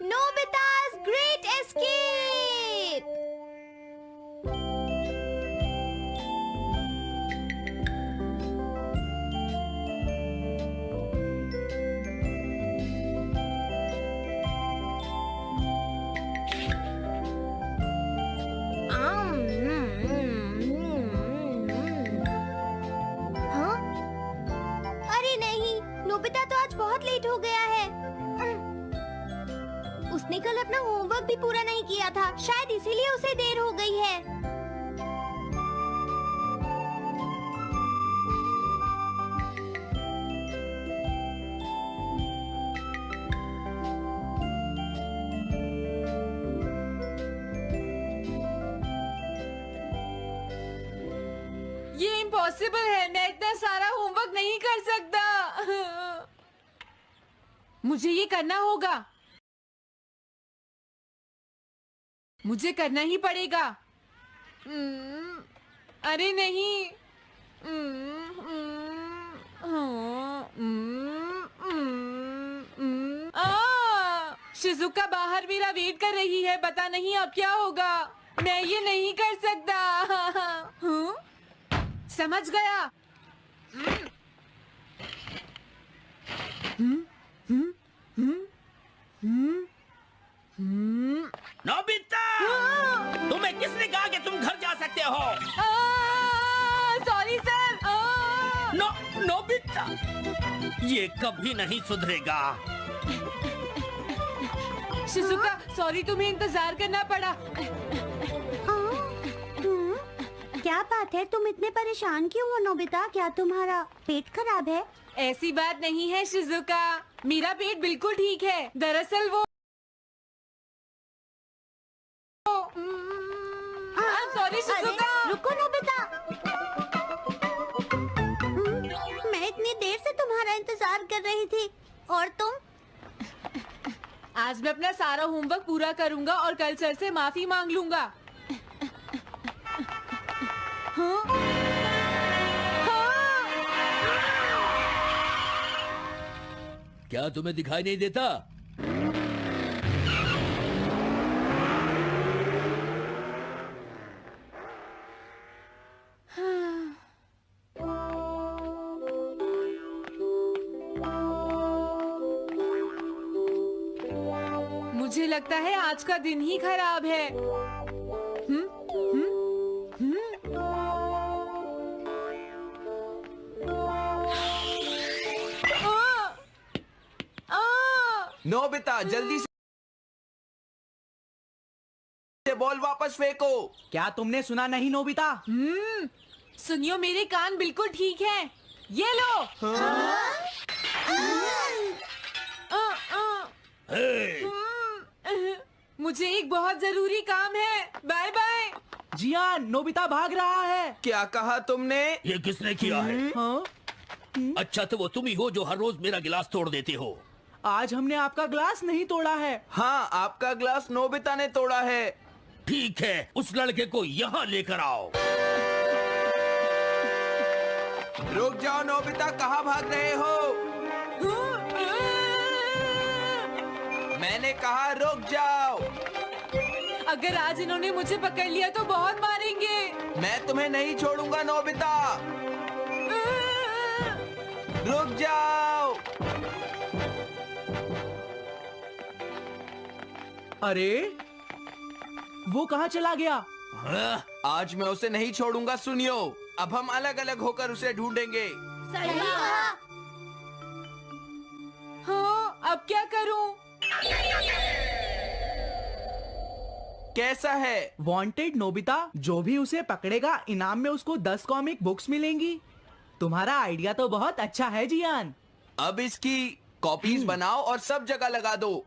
Nobita's Great Escape! हाँ? अरे नहीं, नोबिता तो आज बहुत लेट हो गया है। उसने कल अपना होमवर्क भी पूरा नहीं किया था, शायद इसीलिए उसे देर हो गई है। ये इम्पॉसिबल है, मैं इतना सारा होमवर्क नहीं कर सकता। मुझे ये करना होगा, मुझे करना ही पड़ेगा। अरे नहीं। शिजुका बाहर मेरा वेट कर रही है, पता नहीं अब क्या होगा। मैं ये नहीं कर सकता। समझ गया। नोबिता, तुम्हें किसने कहा कि तुम घर जा सकते हो? Sorry sir. नोबिता, ये कभी नहीं सुधरेगा। शिजुका सॉरी, तुम्हें इंतजार करना पड़ा। क्या बात है, तुम इतने परेशान क्यों हो नोबिता? क्या तुम्हारा पेट खराब है? ऐसी बात नहीं है शिजुका, मेरा पेट बिल्कुल ठीक है। दरअसल वो सॉरी शिजुका। रुको नोबिता, मैं इतनी देर से तुम्हारा इंतजार कर रही थी और तुम? आज मैं अपना सारा होमवर्क पूरा करूंगा और कल सर से माफी मांग लूंगा। हाँ? हाँ? क्या तुम्हें दिखाई नहीं देता? मुझे लगता है आज का दिन ही खराब है। नोबिता, जल्दी से बॉल वापस फेंको। क्या तुमने सुना नहीं नोबिता? सुनियो, मेरे कान बिल्कुल ठीक हैं। ये लो। मुझे एक बहुत जरूरी काम है। Bye bye. जियान, नोबिता भाग रहा है। क्या कहा तुमने? ये किसने किया है? हाँ? अच्छा, तो वो तुम ही हो जो हर रोज मेरा गिलास तोड़ देते हो। आज हमने आपका ग्लास नहीं तोड़ा है। हाँ, आपका ग्लास नोबिता ने तोड़ा है। ठीक है, उस लड़के को यहाँ लेकर आओ। रुक जाओ नोबिता, कहाँ भाग रहे हो? मैंने कहा रुक जाओ। अगर आज इन्होंने मुझे पकड़ लिया तो बहुत मारेंगे। मैं तुम्हें नहीं छोड़ूंगा नोबिता। रुक जाओ। अरे वो कहाँ चला गया? आज मैं उसे नहीं छोड़ूंगा। सुनियो, अब हम अलग अलग होकर उसे ढूंढेंगे। सही कहा। हाँ, अब क्या करूं? कैसा है? वांटेड नोबिता, जो भी उसे पकड़ेगा इनाम में उसको 10 कॉमिक बुक्स मिलेंगी। तुम्हारा आइडिया तो बहुत अच्छा है जियान। अब इसकी कॉपीज बनाओ और सब जगह लगा दो।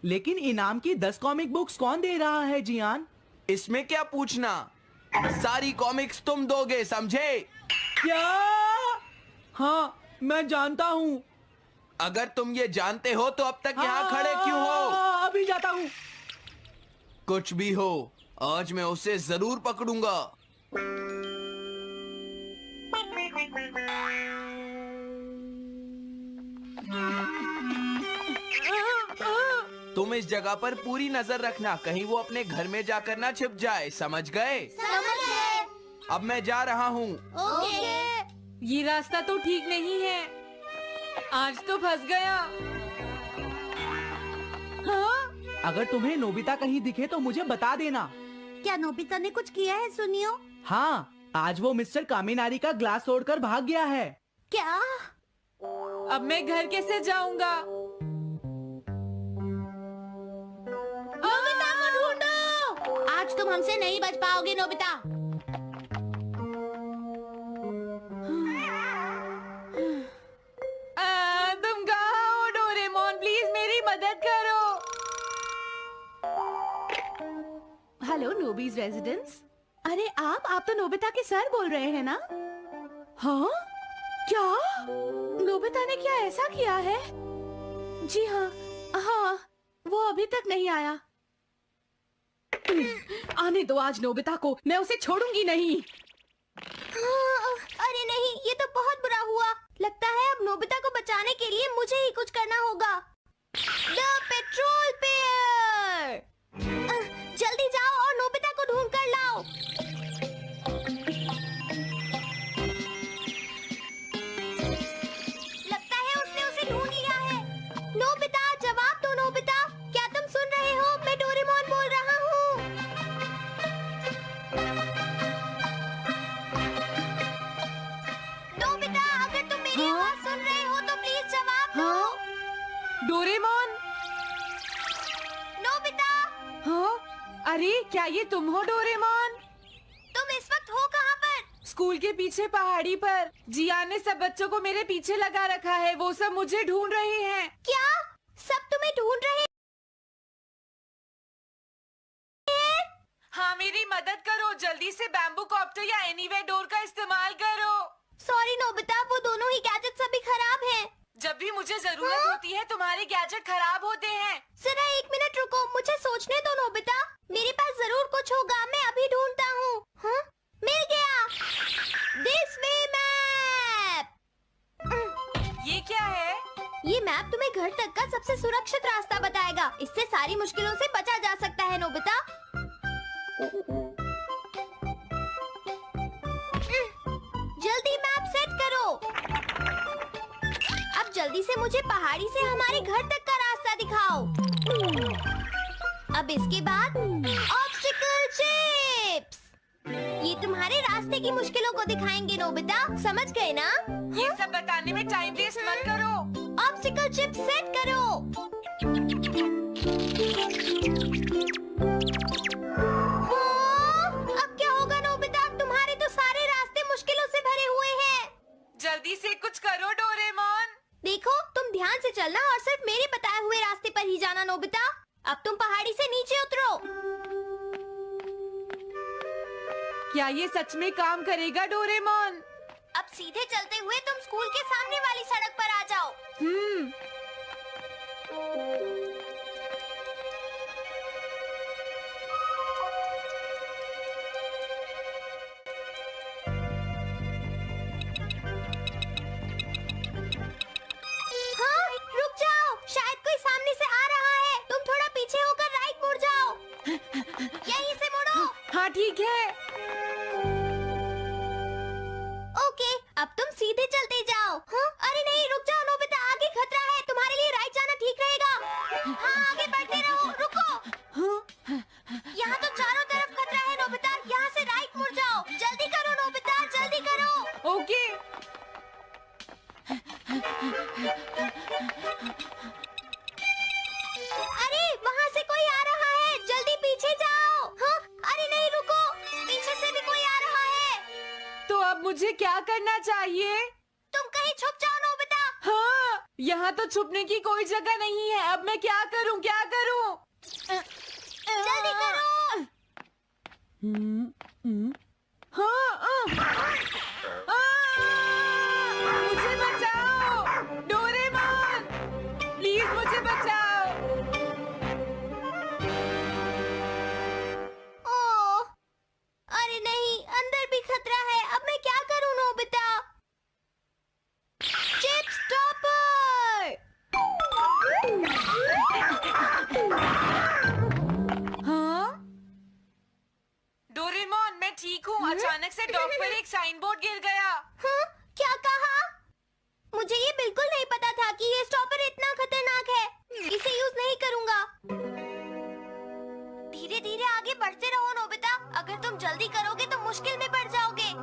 लेकिन इनाम की 10 कॉमिक बुक्स कौन दे रहा है जियान? इसमें क्या पूछना, सारी कॉमिक्स तुम दोगे, समझे? क्या? हाँ, मैं जानता हूँ। अगर तुम ये जानते हो तो अब तक यहाँ खड़े क्यों हो? अभी जाता हूँ। कुछ भी हो, आज मैं उसे जरूर पकड़ूंगा। तुम इस जगह पर पूरी नजर रखना, कहीं वो अपने घर में जाकर ना छिप जाए, समझ गए? समझ गए। अब मैं जा रहा हूँ। ओके। ये रास्ता तो ठीक नहीं है, आज तो फंस गया। हाँ? अगर तुम्हें नोबिता कहीं दिखे तो मुझे बता देना। क्या नोबिता ने कुछ किया है सुनियो? हाँ, आज वो मिस्टर कामिनारी का ग्लास तोड़कर भाग गया है। क्या? अब मैं घर कैसे जाऊंगा? नोबिता को ढूंढो। आज तुम हमसे नहीं बच पाओगे नोबिता। तुम कहाँ हो डोरेमोन? प्लीज मेरी मदद करो। हेलो नोबीज रेजिडेंस। अरे आप तो नोबिता के सर बोल रहे हैं ना? हाँ? क्या? नोबिता ने क्या ऐसा किया है? जी हाँ, हाँ, वो अभी तक नहीं आया। आने दो आज नोबिता को, मैं उसे छोड़ूंगी नहीं। अरे नहीं, ये तो बहुत बुरा हुआ। लगता है अब नोबिता को बचाने के लिए मुझे ही कुछ करना होगा। The petrol pair. जल्दी जाओ और नोबिता को ढूंढ कर लाओ। लगता है उसने उसे ढूंढ लिया है। नोबिता, जवाब दो नोबिता। क्या तुम सुन रहे हो? मैं डोरेमोन बोल रहा हूँ। नोबिता, अगर तुम मेरी आवाज सुन रहे हो तो प्लीज जवाब दो। डोरेमोन? नोबिता, हाँ? अरे क्या ये तुम हो डोरेमोन? तुम इस वक्त हो कहाँ पर? स्कूल के पीछे पहाड़ी पर। जिया ने सब बच्चों को मेरे पीछे लगा रखा है, वो सब मुझे ढूंढ रहे हैं। क्या? सब तुम्हें ढूंढ रहे हैं? हाँ, मेरी मदद करो, जल्दी से बैम्बू कॉप्टर या एनीवेयर डोर का इस्तेमाल करो। सॉरी नोबिता, वो दोनों ही गैजेट्स अभी खराब हैं। जब भी मुझे जरूरत होती है तुम्हारे गैजेट खराब होते हैं। जरा 1 मिनट रुको, मुझे सोचने दो नोबिता। मेरे पास जरूर कुछ होगा, मैं अभी ढूंढता हूँ। हाँ? मिल गया। This way map. ये क्या है? ये मैप तुम्हें घर तक का सबसे सुरक्षित रास्ता बताएगा। इससे सारी मुश्किलों से बचा जा सकता है नोबिता। जल्दी मैप सेट करो। अब जल्दी से मुझे पहाड़ी से हमारे घर तक का रास्ता दिखाओ। अब इसके बाद ऑब्स्टिकल चिप्स। ये तुम्हारे रास्ते की मुश्किलों को दिखाएंगे नोबिता, समझ गए ना? ये सब बताने में टाइम वेस्ट मत करो। ऑब्स्टिकल चिप्स सेट करो। अब क्या होगा नोबिता? तुम्हारे तो सारे रास्ते मुश्किलों से भरे हुए हैं। जल्दी से कुछ करो डोरेमोन। देखो, तुम ध्यान से चलना और सिर्फ मेरे बताए हुए रास्ते पर ही जाना नोबिता। अब तुम पहाड़ी से नीचे उतरो। क्या ये सच में काम करेगा डोरेमोन? अब सीधे चलते हुए तुम स्कूल के सामने वाली सड़क पर आ जाओ। हाँ, रुक जाओ, शायद कोई सामने से आ रहा है। तुम थोड़ा पीछे होकर राइट मुड़ जाओ। यहीं से मुड़ो। हाँ ठीक है। ओके, अब तुम सीधे चलते जाओ। हाँ? अरे नहीं, रुक जाओ नोबिता, आगे खतरा है। तुम्हारे लिए राइट जाना ठीक रहेगा। हाँ, आगे बढ़ते रहो। रुको, यहाँ तो चारों तरफ खतरा है नोबिता। यहाँ से राइट मुड़ जाओ। जल्दी करो नोबिता, जल्दी करो। ओके। अरे वहाँ से कोई आ रहा है, जल्दी पीछे जाओ। हाँ? अरे नहीं, रुको, पीछे से भी कोई आ रहा है। तो अब मुझे क्या करना चाहिए? तुम कहीं छुप जाओ नोबिता। हाँ, यहाँ तो छुपने की कोई जगह नहीं है। अब मैं क्या करूँ, क्या करूँ? जल्दी करो। हाँ, मुझे बचाओ डोरेमोन, प्लीज मुझे बचाओ। ओह, अरे नहीं, अंदर भी खतरा है। अब मैं क्या करूं नोबिता? Chip stopper. सड़क पर एक साइन बोर्ड गिर गया। हाँ, क्या कहा? मुझे ये बिल्कुल नहीं पता था कि ये स्टॉपर इतना खतरनाक है। इसे यूज नहीं करूँगा। धीरे धीरे आगे बढ़ते रहो नोबिता। अगर तुम जल्दी करोगे तो मुश्किल में पड़ जाओगे।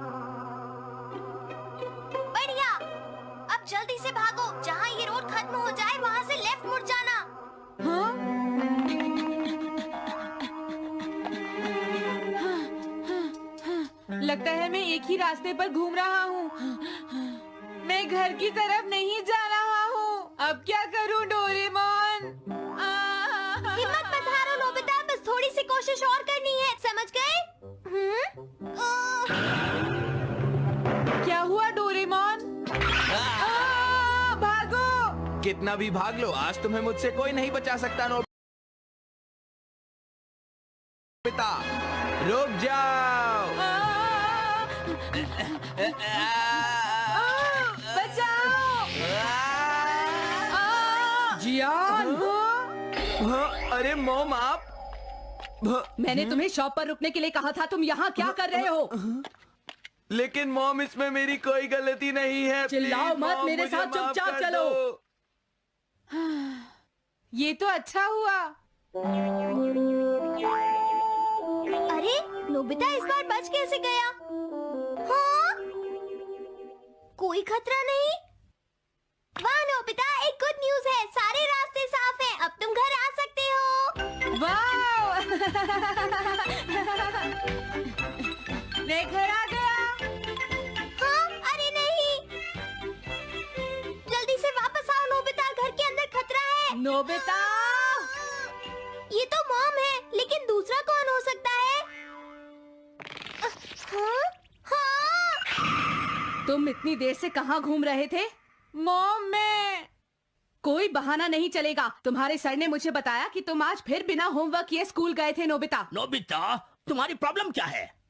बढ़िया। अब जल्दी से भागो। जहाँ ये रोड खत्म हो जाए वहाँ से लेफ्ट मुड़ जाना। हाँ? लगता है मैं एक ही रास्ते पर घूम रहा हूँ। मैं घर की तरफ नहीं जा रहा हूँ। अब क्या करूँ डोरेमोन? हिम्मत मत हारो नोबिता, बस थोड़ी सी कोशिश और करनी है, समझ गए? क्या हुआ डोरेमोन? भागो! कितना भी भाग लो, आज तुम्हें मुझसे कोई नहीं बचा सकता नोबिता। रुक जाओ। बचाओ! जियान, अरे मॉम आप। मैंने तुम्हें शॉप पर रुकने के लिए कहा था। तुम यहाँ क्या कर रहे हो? लेकिन मॉम इसमें मेरी कोई गलती नहीं है। चिल्लाओ प्लीज, मत, मॉम, मेरे मुझे साथ माफ चुपचाप कर चलो। दो। ये तो अच्छा हुआ। अरे नोबिता इस बार बच कैसे गया? हाँ? कोई खतरा नहीं? वाह नोबिता, एक गुड न्यूज है। सारे रास्ते साफ हैं। अब तुम घर आ सकते हो। वाओ! मैं घर आ गया। हाँ? अरे नहीं। जल्दी से वापस आओ नोबिता, घर के अंदर खतरा है। नोबिता! ये तो मॉम है, लेकिन दूसरा कौन हो सकता है? हाँ? हाँ? तुम इतनी देर से कहाँ घूम रहे थे? मॉम मैं कोई बहाना नहीं चलेगा। तुम्हारे सर ने मुझे बताया कि तुम आज फिर बिना होमवर्क किए स्कूल गए थे नोबिता। नोबिता, तुम्हारी प्रॉब्लम क्या है?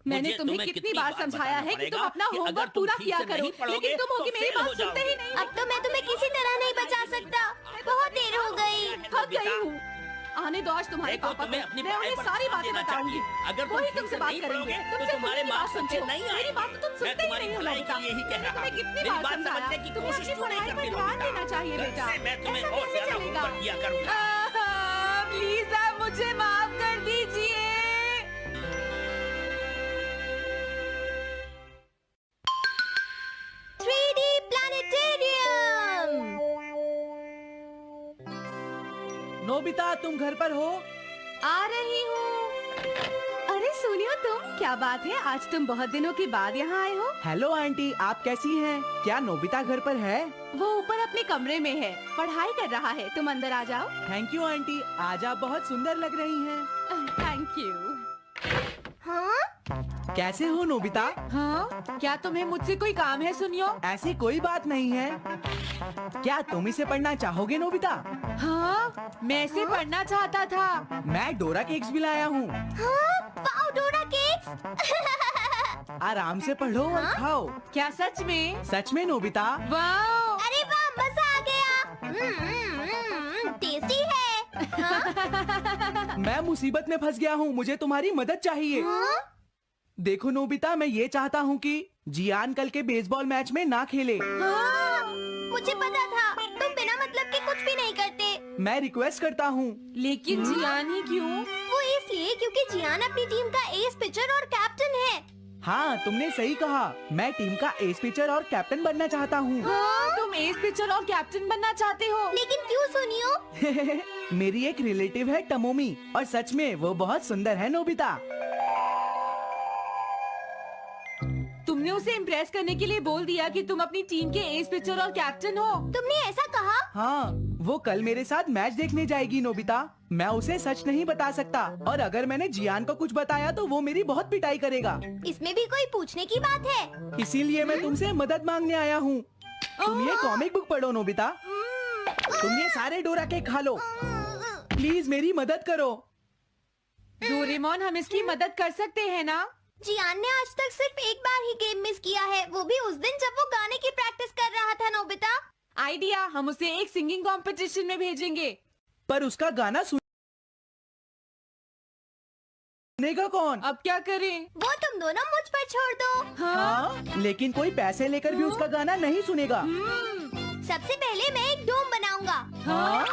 मैंने मुझे तुम्हें कितनी बार समझाया है कि तुम अपना होमवर्क पूरा किया करो, लेकिन तुम होगी मेरी बात सुनते ही नहीं। अब तो मैं तुम्हें किसी तरह नहीं बचा सकता। बहुत देर हो गई। थक गई हूँ। आने दो आज तुम्हारे देखो, पापा तुम्हें को। अपनी मैं पढ़ाई उन्हें पर सारी ध्यान बातें देना बताऊंगी। चाहिए। अगर तुम वही ठीक तुमसे से बात नहीं करेंगे। पढ़ोगे, तो तुमसे तुम्हारे पूरी बात मार्क्स सुनते अच्छे हो। नहीं मेरी आएंगे। बात तो तुम मैं सुनते ही तुम्हारी नहीं हो भलाई नोबिता। के लिए ही कह रहा तुम्हें हूँ। कितनी मेरी बार बात समझाया? समझने की तुम्हें कोशिश अपनी क्यों नहीं पढ़ाई पर करती ध्यान नोबिता? देना चाहिए कल बेटा। से मैं तुम्हें ऐसा और कैसे ज्यादा चलेगा? होमवर्क किया करूंगा। प्लीज आप मुझे माफ कर दीजिए। 3D planetarium. नोबिता तुम घर पर हो? आ रही हूँ। अरे सुनियो तुम, क्या बात है, आज तुम बहुत दिनों के बाद यहाँ आए हो? हेलो आंटी, आप कैसी हैं? क्या नोबिता घर पर है? वो ऊपर अपने कमरे में है, पढ़ाई कर रहा है। तुम अंदर आ जाओ। थैंक यू आंटी, आज आप बहुत सुंदर लग रही हैं। Thank you. हाँ? कैसे हो नोबिता? हाँ? क्या तुम्हें मुझसे कोई काम है सुनियो? ऐसी कोई बात नहीं है। क्या तुम इसे पढ़ना चाहोगे नोबिता? हाँ? मैं इसे पढ़ना चाहता था। मैं डोरा केक्स भी लाया हूँ। हाँ? वाओ, डोरा केक्स। आराम से पढ़ो और खाओ। क्या सच में? सच में नोबिता? वाओ! अरे वाह, मजा आ गया। टेस्टी है। हाँ? मैं मुसीबत में फंस गया हूँ, मुझे तुम्हारी मदद चाहिए। हाँ? देखो नोबिता, मैं ये चाहता हूँ कि जियान कल के बेसबॉल मैच में ना खेले। हाँ? मुझे पता था, तुम बिना मतलब के कुछ भी नहीं करते। मैं रिक्वेस्ट करता हूँ। लेकिन जियान ही क्यों? वो इसलिए क्योंकि जियान अपनी टीम का एस पिचर और कैप्टन है। हाँ, तुमने सही कहा। मैं टीम का एस पिचर और कैप्टन बनना चाहता हूँ। हाँ? तुम एस पिचर और कैप्टन बनना चाहते हो? लेकिन क्यों सुनियो? मेरी एक रिलेटिव है टमोमी, और सच में वो बहुत सुंदर है नोबिता। तुमने उसे इम्प्रेस करने के लिए बोल दिया कि तुम अपनी टीम के एस पिचर और कैप्टन हो। तुमने ऐसा कहा? हाँ, वो कल मेरे साथ मैच देखने जाएगी नोबिता। मैं उसे सच नहीं बता सकता, और अगर मैंने जियान को कुछ बताया तो वो मेरी बहुत पिटाई करेगा। इसमें भी कोई पूछने की बात है? इसीलिए मैं तुमसे मदद मांगने आया हूँ। तुम ये कॉमिक बुक पढ़ो नोबिता। तुम ये सारे डोरा केक खा लो। प्लीज मेरी मदद करो। डोरेमोन, हम इसकी मदद कर सकते हैं ना? जियान ने आज तक सिर्फ एक बार ही गेम मिस किया है, वो भी उस दिन जब वो गाने की प्रैक्टिस कर रहा था नोबिता। आइडिया, हम उसे एक सिंगिंग कंपटीशन में भेजेंगे। पर उसका गाना सुनने सुनेगा कौन? अब क्या करें? वो तुम दोनों मुझ पर छोड़ दो। हाँ, लेकिन कोई पैसे लेकर भी उसका गाना नहीं सुनेगा। सबसे पहले मैं एक डोम बनाऊंगा। हाँ?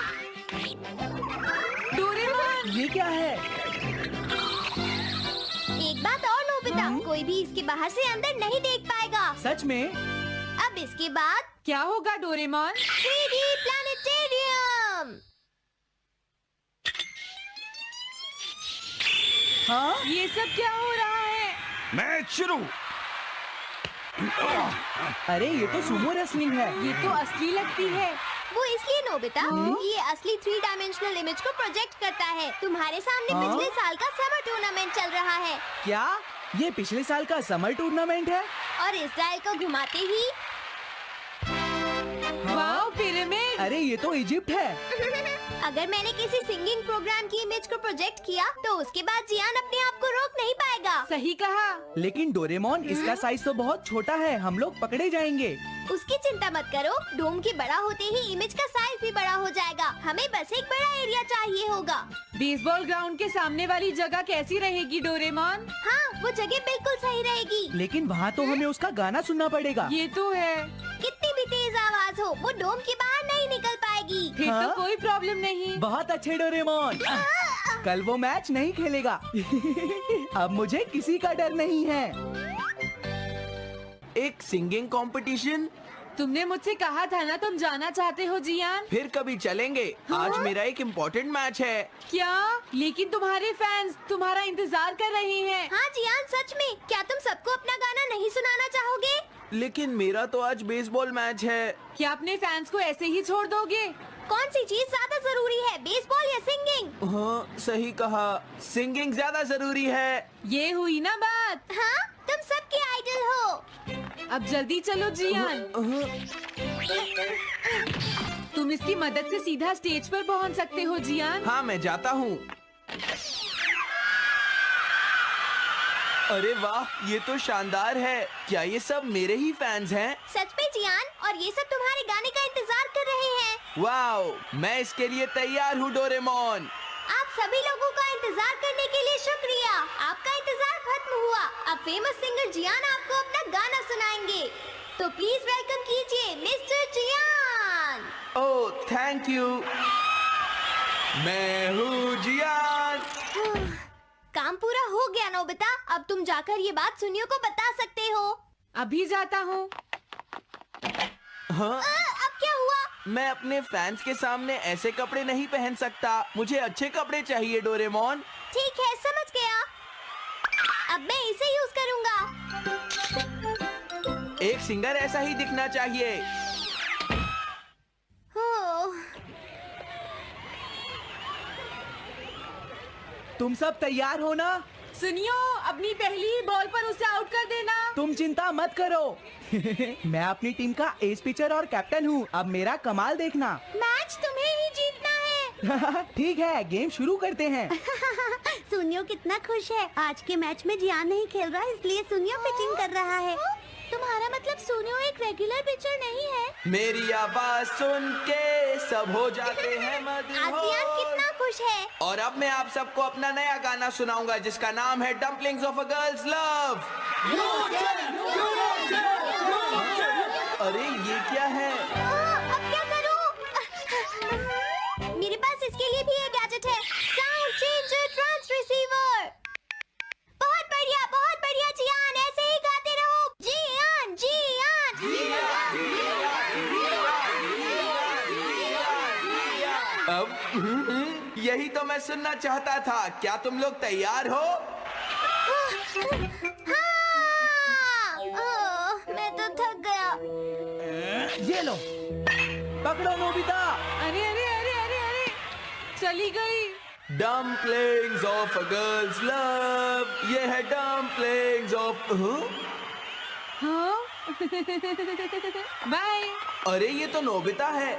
डोरेमोन, ये क्या है? एक बात और नोबिता, कोई भी इसके बाहर से अंदर नहीं देख पाएगा। सच में? अब इसके बाद क्या होगा डोरेमोन? 3D planetarium. हाँ? ये सब क्या हो रहा है? मैच शुरू। अरे ये तो सुमो रेसलिंग है। ये तो असली लगती है। वो इसलिए नोबिता, ये असली 3 डायमेंशनल इमेज को प्रोजेक्ट करता है। तुम्हारे सामने हाँ? पिछले साल का समर टूर्नामेंट चल रहा है क्या ये पिछले साल का समर टूर्नामेंट है? और इस डायल को घुमाते ही वाओ, पिरामिड। अरे ये तो इजिप्ट है। अगर मैंने किसी सिंगिंग प्रोग्राम की इमेज को प्रोजेक्ट किया तो उसके बाद जियान अपने आप को रोक नहीं पाएगा। सही कहा। लेकिन डोरेमोन, इसका साइज तो बहुत छोटा है, हम लोग पकड़े जाएंगे। उसकी चिंता मत करो, डोम के बड़ा होते ही इमेज का साइज भी बड़ा हो जाएगा। हमें बस एक बड़ा एरिया चाहिए होगा। बेसबॉल ग्राउंड के सामने वाली जगह कैसी रहेगी डोरेमोन? हाँ, वो जगह बिल्कुल सही रहेगी। लेकिन वहाँ तो हमें उसका गाना सुनना पड़ेगा। ये तो है। कितनी भी तेज आवाज हो, वो डोम के बाहर नहीं निकल पाएगी। फिर हाँ? तो कोई प्रॉब्लम नहीं। बहुत अच्छे डोरेमोन। कल वो मैच नहीं खेलेगा। अब मुझे किसी का डर नहीं है। एक सिंगिंग कंपटीशन? तुमने मुझसे कहा था ना तुम जाना चाहते हो जियान। फिर कभी चलेंगे। आज मेरा एक इम्पोर्टेंट मैच है। क्या? लेकिन तुम्हारे फैंस तुम्हारा इंतजार कर रहे हैं। हाँ जियान, सच में, क्या तुम सबको अपना गाना नहीं सुनाना चाहोगे? लेकिन मेरा तो आज बेसबॉल मैच है। क्या अपने फैंस को ऐसे ही छोड़ दोगे? कौन सी चीज ज्यादा जरूरी है, बेसबॉल या सिंगिंग? हाँ, सही कहा। सिंगिंग ज्यादा जरूरी है। ये हुई ना बात। हाँ, तुम सबके आइडल हो। अब जल्दी चलो जियान। तुम इसकी मदद से सीधा स्टेज पर पहुंच सकते हो जियान। हाँ, मैं जाता हूँ। अरे वाह, ये तो शानदार है। क्या ये सब मेरे ही फैंस हैं? सच में जियान, और ये सब तुम्हारे गाने का इंतजार कर रहे हैं। वाओ, मैं इसके लिए तैयार हूँ डोरेमोन। आप सभी लोगों का इंतजार करने के लिए शुक्रिया। आपका इंतजार खत्म हुआ। अब फेमस सिंगर जियान आपको अपना गाना सुनाएंगे। तो प्लीज वेलकम कीजिए mister Jian. Oh, thank you. मैं हूँ जियान। काम पूरा हो गया नोबिता। अब तुम जाकर ये बात सुनियो को बता सकते हो। अभी जाता हूँ। हाँ? अब क्या हुआ? मैं अपने फैंस के सामने ऐसे कपड़े नहीं पहन सकता। मुझे अच्छे कपड़े चाहिए डोरेमोन। ठीक है, समझ गया। अब मैं इसे यूज करूंगा। एक सिंगर ऐसा ही दिखना चाहिए। ओह, तुम सब तैयार हो ना? सुनियो, अपनी पहली ही बॉल पर उसे आउट कर देना। तुम चिंता मत करो। मैं अपनी टीम का एस पिचर और कैप्टन हूँ। अब मेरा कमाल देखना। मैच तुम्हें ही जीतना है। ठीक है, गेम शुरू करते हैं। सुनियो कितना खुश है। आज के मैच में जियान नहीं खेल रहा, इसलिए सुनियो पिचिंग कर रहा है। तुम्हारा मतलब सुनियो एक रेगुलर पिचर नहीं है? मेरी आवाज सुन के सब हो जाते हैं आज जियान कितना मदहोश। खुश है। और अब मैं आप सबको अपना नया गाना सुनाऊंगा जिसका नाम है dumplings of a girls love. अरे ये क्या है? अब क्या करूं? मेरे पास इसके लिए भी एक गैजेट है, साउंड चेंजर ट्रांस रिसीवर। बहुत बढ़िया जियान, ऐसे ही गाते रहो। जियान जियान अब यही तो मैं सुनना चाहता था। क्या तुम लोग तैयार हो? हाँ। मैं तो थक गया। ये लो, पकड़ो नोबिता। अरे अरे अरे अरे अरे, चली गई। Dumplings of a girls love. ये है डम्पलिंग्स ऑफ। हाँ? बाय। अरे ये तो नोबिता है।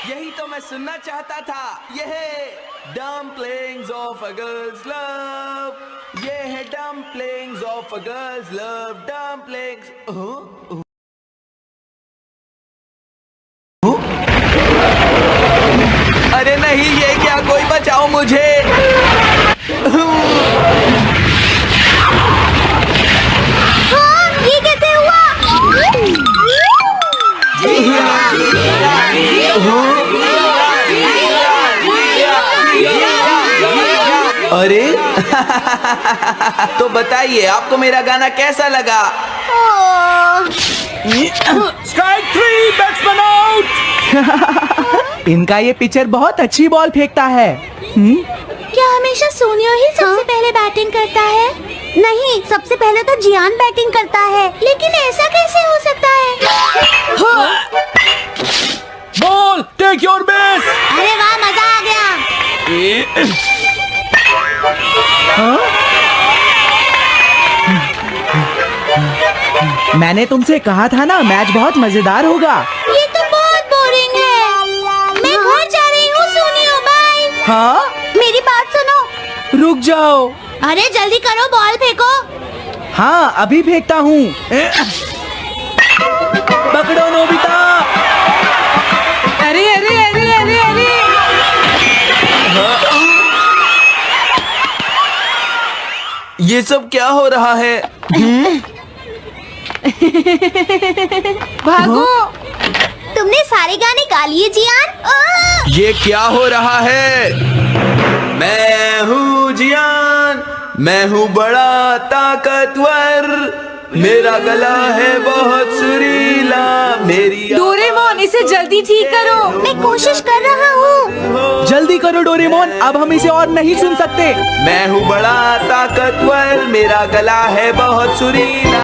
यही तो मैं सुनना चाहता था। ये है dumplings of a girls love. ये है dumplings of a girls love. Dumplings. अरे नहीं, ये क्या? कोई बचाओ मुझे। अरे तो बताइए आपको मेरा गाना कैसा लगा? Strike 3, batsman out. इनका ये पिचर बहुत अच्छी बॉल फेंकता है। क्या हमेशा सोनियो ही सबसे पहले बैटिंग करता है? नहीं, सबसे पहले तो जियान बैटिंग करता है। लेकिन ऐसा कैसे हो सकता है? Ball, take your base. अरे वाह, मजा आ गया। मैंने तुमसे कहा था ना, मैच बहुत मजेदार होगा। ये तो बहुत बोरिंग है। मैं घर जा रही हूँ सोनियो, बाय। हाँ, मेरी बात सुनो। रुक जाओ। अरे जल्दी करो, बॉल फेंको। हाँ, अभी फेंकता हूँ। पकड़ो नोबिता। अरे अरे अरे अरे अरे ये सब क्या हो रहा है? भागो। तुमने सारे गाने गा लिए जियान? ये क्या हो रहा है? मैं हूँ जियान, मैं हूँ बड़ा ताकतवर, मेरा गला है बहुत सुरीला, मेरी डोरेमोन, इसे जल्दी ठीक करो। मैं कोशिश कर रहा हूँ। जल्दी करो डोरेमोन, अब हम इसे और नहीं सुन सकते। मैं हूँ बड़ा ताकतवर, मेरा गला है बहुत सुरीला।